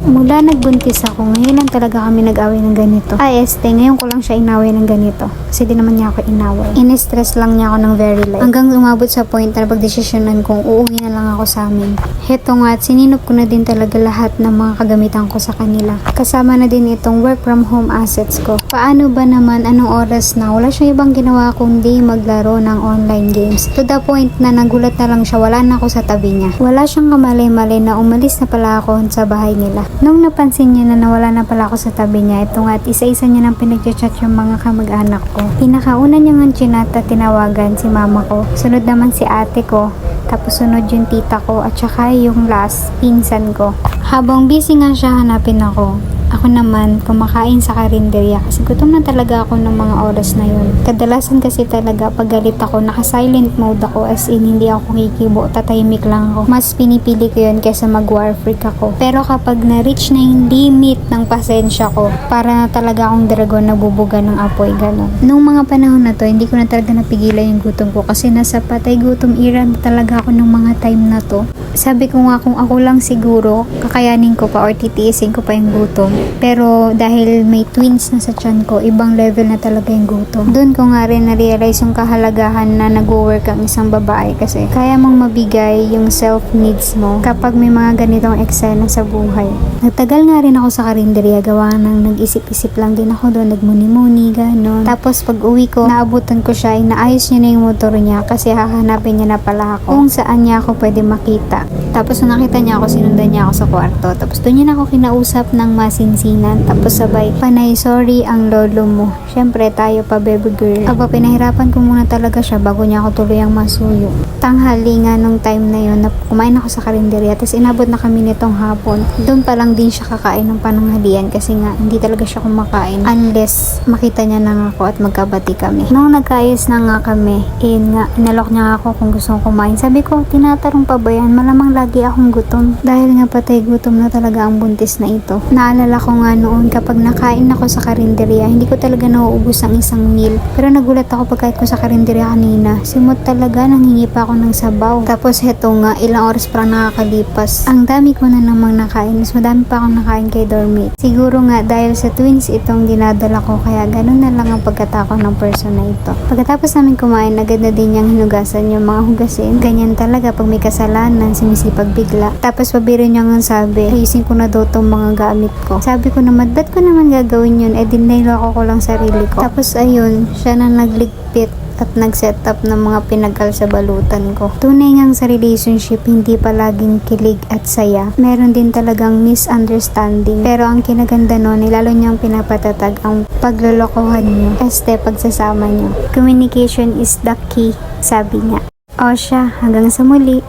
Mula nagbuntis ako, ngayon lang talaga kami nag-away ng ganito. Ngayon ko lang siya inaway ng ganito. Kasi di naman niya ako inaway. In-stress lang niya ako ng very light. Hanggang umabot sa point na pagdesisyonan kong uuwi na lang ako sa amin. Heto nga at sininop ko na din talaga lahat ng mga kagamitan ko sa kanila. Kasama na din itong work from home assets ko. Paano ba naman, anong oras na? Wala siyang ibang ginawa kundi maglaro ng online games. To the point na nagulat na lang siya, wala na ako sa tabi niya. Wala siyang kamalay-malay na umalis na pala ako sa bahay nila. Nung napansin niya na nawala na pala ako sa tabi niya, ito nga at isa-isa niya nang pinag-chat yung mga kamag-anak ko. Pinakauna niya nga chinata tinawagan si mama ko. Sunod naman si ate ko. Tapos sunod yung tita ko at saka yung last, pinsan ko. Habang busy nga siya hanapin ako, ako naman kumakain sa karinderya kasi gutom na talaga ako ng mga oras na yun. Kadalasan kasi talaga pag galit ako, naka-silent mode ako as in hindi ako kikibo, tatahimik lang ako. Mas pinipili ko yun kaysa mag-war freak ako. Pero kapag na-reach na yung limit ng pasensya ko, para na talaga akong dragon na bubuga ng apoy, ganon. Nung mga panahon na to, hindi ko na talaga napigilan yung gutom ko kasi nasa patay gutom era na talaga ako ng mga time na to. Sabi ko nga kung ako lang siguro, kakayanin ko pa or titiisin ko pa yung gutom. Pero dahil may twins na sa tiyan ko, ibang level na talaga yung gutom. Doon ko nga rin na-realize yung kahalagahan na nag-work ang isang babae kasi kaya mong mabigay yung self-needs mo kapag may mga ganitong eksena sa buhay. Nagtagal nga rin ako sa karinderya, gawa ng nag-isip-isip lang din ako doon, nagmuni-muni, gano'n. Tapos pag uwi ko, naabutan ko siya, inaayos niya na yung motor niya kasi hahanapin niya na pala ako kung saan niya ako pwede makita. Tapos nung nakita niya ako, sinundan niya ako sa kwarto. Tapos doon niya na ako kinausap ng masinsinan. Tapos sabay, panay, sorry ang lolo mo. Syempre tayo pa, baby girl. Aba, pinahirapan ko muna talaga siya bago niya ako tuluyang masuyo. Tanghali nga nung time na yun, kumain ako sa karinderya. Tapos inabot na kami nitong hapon. Doon pa lang din siya kakain ng pananghalian kasi nga hindi talaga siya kumakain unless makita niya na ako at magkabati kami. Nung nagkaayos na nga kami, inalok niya ako kung gusto kong kumain. Sabi ko, tinatarong pa ba yan? Malamang lagi akong gutom. Dahil nga patay gutom na talaga ang buntis na ito. Naalala ko nga noon kapag nakain ako sa karinderya, hindi ko talaga nauubos ang isang meal. Pero nagulat ako pagkain ko sa karinderya kanina. Simot talaga, nanghingi pa ako ng sabaw. Tapos heto nga, ilang oras pa nakakalipas. Ang dami ko na namang nakain. Mas madami pa akong nakain kay dormate. Siguro nga dahil sa twins itong dinadala ko, kaya ganun na lang ang pagkatako ng person na ito. Pagkatapos namin kumain, agad na din niyang hinugasan yung mga hugasin. Ganyan talaga pag may kasalanan, sinisipag bigla. Tapos pabiro niya nga sabi, ayusin ko na daw tong mga gamit ko. Sabi ko naman, ba't ko naman gagawin yun? Diniloko ko lang sarili ko. Tapos ayun, siya na nagligpit at nag-set up ng mga pinagal sa balutan ko. Tunay ngang sa relationship, hindi palaging kilig at saya. Meron din talagang misunderstanding. Pero ang kinaganda nun, lalo niyang pinapatatag ang paglolokohan niyo. Pagsasama niyo. Communication is the key, sabi niya. O siya, hanggang sa muli.